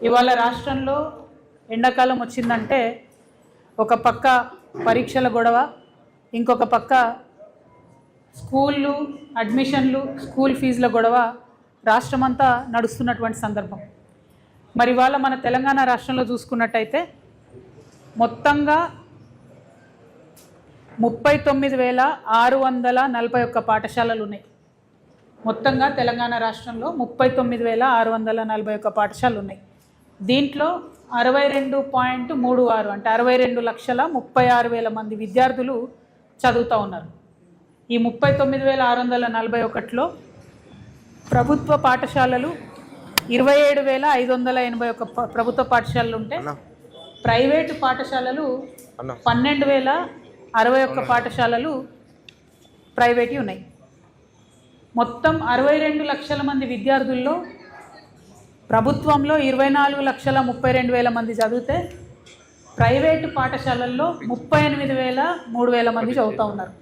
ఇవాళ రాష్ట్రంలో ఎండాకాలం వచ్చిందంటే ఒక పక్క పరీక్షల గొడవ, ఇంకొక పక్క స్కూళ్ళు అడ్మిషన్లు, స్కూల్ ఫీజుల గొడవ రాష్ట్రమంతా నడుస్తున్నటువంటి సందర్భం. మరి ఇవాళ మన తెలంగాణ రాష్ట్రంలో చూసుకున్నట్టయితే మొత్తంగా 39,641 పాఠశాలలు ఉన్నాయి. మొత్తంగా తెలంగాణ రాష్ట్రంలో 39,641 పాఠశాలలు ఉన్నాయి. దీంట్లో 62.36 అంటే 62,36,000 మంది విద్యార్థులు చదువుతూ ఉన్నారు. ఈ 39,641లో ప్రభుత్వ పాఠశాలలు 27,581 ప్రభుత్వ పాఠశాలలు ఉంటే ప్రైవేటు పాఠశాలలు 12,061 పాఠశాలలు ప్రైవేట్ ఉన్నాయి. మొత్తం 62 లక్షల మంది విద్యార్థుల్లో ప్రభుత్వంలో 24,32,000 మంది చదివితే ప్రైవేటు పాఠశాలల్లో 38,000 మంది చదువుతూ ఉన్నారు.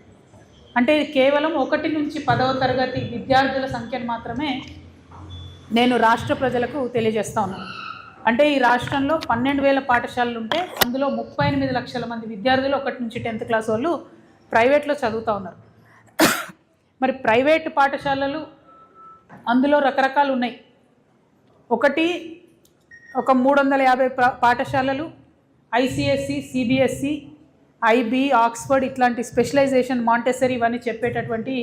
అంటే ఇది కేవలం 1 నుంచి 10వ తరగతి విద్యార్థుల సంఖ్యను మాత్రమే నేను రాష్ట్ర ప్రజలకు తెలియజేస్తూ ఉన్నాను. అంటే ఈ రాష్ట్రంలో 12,000 పాఠశాలలు ఉంటే అందులో 38 లక్షల మంది విద్యార్థులు 1 నుంచి 10th క్లాస్ వాళ్ళు ప్రైవేట్లో చదువుతూ ఉన్నారు. మరి ప్రైవేటు పాఠశాలలు అందులో రకరకాలు ఉన్నాయి. ఒక 350 పాఠశాలలు ఐసిఎస్సి, సిబిఎస్సి, ఐబీ, ఆక్స్ఫర్డ్ ఇట్లాంటి స్పెషలైజేషన్, మాంటెసరీ ఇవన్నీ చెప్పేటటువంటి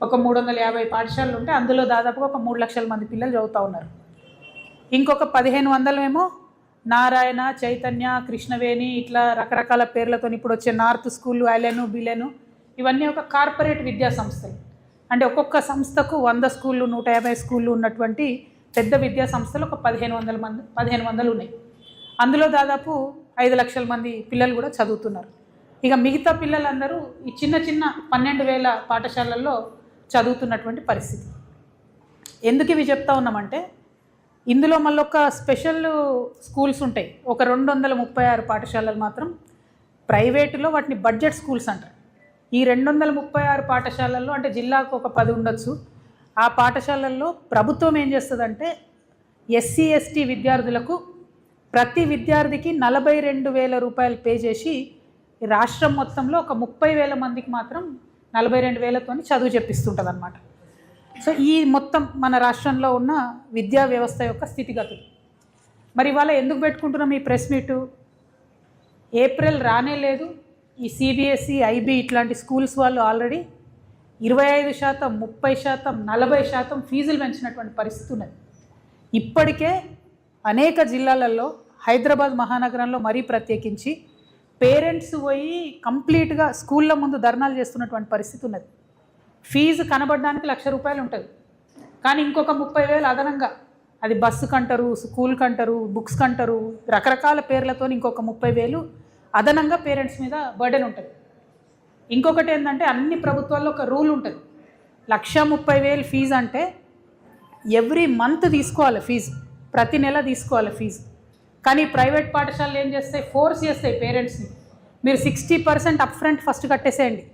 ఒక 350 పాఠశాలలు ఉంటే అందులో దాదాపుగా ఒక 3 లక్షల మంది పిల్లలు చదువుతూ ఉన్నారు. ఇంకొక 1,500 ఏమో నారాయణ, చైతన్య, కృష్ణవేణి ఇట్లా రకరకాల పేర్లతో ఇప్పుడు వచ్చే నార్త్ స్కూల్, ఐలెను, బిలెను ఇవన్నీ ఒక కార్పొరేట్ విద్యా సంస్థలు. అంటే ఒక్కొక్క సంస్థకు 100 స్కూళ్ళు, 150 స్కూళ్ళు ఉన్నటువంటి పెద్ద విద్యా సంస్థలు ఒక 1,500 ఉన్నాయి. అందులో దాదాపు 5 లక్షల మంది పిల్లలు కూడా చదువుతున్నారు. ఇక మిగతా పిల్లలందరూ ఈ చిన్న 12,000 పాఠశాలల్లో చదువుతున్నటువంటి పరిస్థితి. ఎందుకు ఇవి చెప్తా ఉన్నామంటే ఇందులో మళ్ళీ ఒక స్పెషల్ స్కూల్స్ ఉంటాయి. ఒక 236 పాఠశాలలు మాత్రం ప్రైవేటులో వాటిని బడ్జెట్ స్కూల్స్ అంటారు. ఈ 236 పాఠశాలల్లో అంటే జిల్లాకు ఒక 10 ఉండొచ్చు. ఆ పాఠశాలల్లో ప్రభుత్వం ఏం చేస్తుందంటే ఎస్సీ, ఎస్టీ విద్యార్థులకు ప్రతి విద్యార్థికి 42,000 రూపాయలు పే చేసి రాష్ట్రం మొత్తంలో ఒక 30,000 మందికి మాత్రం 42,000తో చదువు చెప్పిస్తుంటుంది అన్నమాట. సో ఈ మొత్తం మన రాష్ట్రంలో ఉన్న విద్యా వ్యవస్థ యొక్క స్థితిగతులు. మరి ఇవాళ ఎందుకు పెట్టుకుంటున్నాం ఈ ప్రెస్ మీటు? ఏప్రిల్ రానే లేదు. ఈ సిబిఎస్ఈ, ఐబీ ఇట్లాంటి స్కూల్స్ వాళ్ళు ఆల్రెడీ 25%, 30%, 40% ఫీజులు పెంచినటువంటి పరిస్థితి ఉన్నది. ఇప్పటికే అనేక జిల్లాలలో, హైదరాబాద్ మహానగరంలో మరీ ప్రత్యేకించి పేరెంట్స్ పోయి కంప్లీట్గా స్కూళ్ళ ముందు ధర్నాలు చేస్తున్నటువంటి పరిస్థితి ఉన్నది. ఫీజు కనబడడానికి ₹1,00,000 ఉంటుంది, కానీ ఇంకొక 30,000 అదనంగా, అది బస్సుకు అంటారు, స్కూల్కి అంటారు, బుక్స్కి అంటారు, రకరకాల పేర్లతో ఇంకొక 30,000 అదనంగా పేరెంట్స్ మీద బర్డెన్ ఉంటుంది. ఇంకొకటి ఏంటంటే అన్ని ప్రభుత్వాల్లో ఒక రూల్ ఉంటుంది. 1,30,000 ఫీజు అంటే ఎవ్రీ మంత్ తీసుకోవాలి ఫీజు, ప్రతి నెల తీసుకోవాలి ఫీజు. కానీ ప్రైవేట్ పాఠశాలలు ఏం చేస్తాయి? ఫోర్స్ చేస్తాయి పేరెంట్స్ని, మీరు 60% అప్ ఫ్రంట్ ఫస్ట్ కట్టేసేయండి.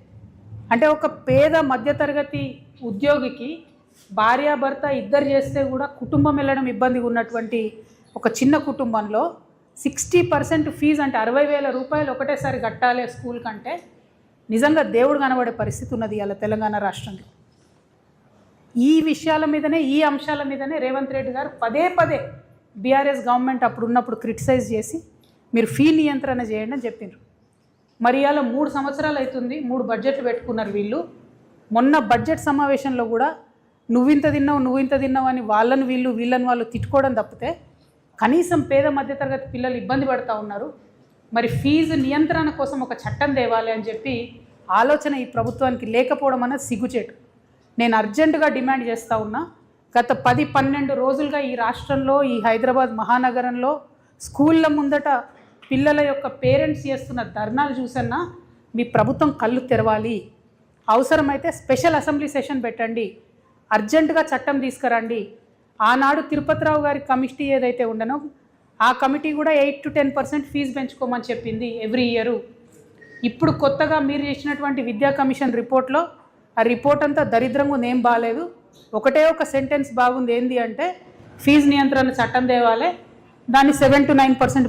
అంటే ఒక పేద మధ్యతరగతి ఉద్యోగికి భార్యాభర్త ఇద్దరు చేస్తే కూడా కుటుంబం వెళ్ళడం ఇబ్బందిగా ఉన్నటువంటి ఒక చిన్న కుటుంబంలో 60% ఫీజు అంటే 60,000 రూపాయలు ఒకటేసారి కట్టాలి స్కూల్ కంటే నిజంగా దేవుడు కనబడే పరిస్థితి ఉన్నది అలా తెలంగాణ రాష్ట్రంలో. ఈ విషయాల మీదనే, ఈ అంశాల మీదనే రేవంత్ రెడ్డి గారు పదే బీఆర్ఎస్ గవర్నమెంట్ అప్పుడు ఉన్నప్పుడు క్రిటిసైజ్ చేసి మీరు ఫీ నియంత్రణ చేయండి అని చెప్పిండ్రు. మరి ఇవాళ 3 సంవత్సరాలు అవుతుంది, 3 బడ్జెట్లు పెట్టుకున్నారు వీళ్ళు. మొన్న బడ్జెట్ సమావేశంలో కూడా నువ్వింత తిన్నావు అని వీళ్ళని వాళ్ళు తిట్టుకోవడం తప్పితే కనీసం పేద మధ్యతరగతి పిల్లలు ఇబ్బంది పడుతూ ఉన్నారు. మరి ఫీజు నియంత్రణ కోసం ఒక చట్టం తేవాలి అని చెప్పి ఆలోచన ఈ ప్రభుత్వానికి లేకపోవడం అనేది సిగ్గుచేటు. నేను అర్జెంటుగా డిమాండ్ చేస్తూ ఉన్నా. గత 10-12 రోజులుగా ఈ రాష్ట్రంలో, ఈ హైదరాబాద్ మహానగరంలో స్కూళ్ళ ముందట పిల్లల యొక్క పేరెంట్స్ చేస్తున్న ధర్నాలు చూసన్నా మీ ప్రభుత్వం కళ్ళు తెరవాలి. అవసరమైతే స్పెషల్ అసెంబ్లీ సెషన్ పెట్టండి, అర్జెంటుగా చట్టం తీసుకురండి. ఆనాడు తిరుపతిరావు గారి కమిటీ ఏదైతే ఉండనో ఆ కమిటీ కూడా 8 to 10% ఫీజు పెంచుకోమని చెప్పింది ఎవ్రీ ఇయరు. ఇప్పుడు కొత్తగా మీరు చేసినటువంటి విద్యా కమిషన్ రిపోర్ట్లో ఆ రిపోర్ట్ అంతా దరిద్రంగా ఉంది, ఏం బాగాలేదు. ఒకటే ఒక సెంటెన్స్ బాగుంది, ఏంది అంటే ఫీజు నియంత్రణ చట్టం తేవాలి, దాన్ని 7 to 9%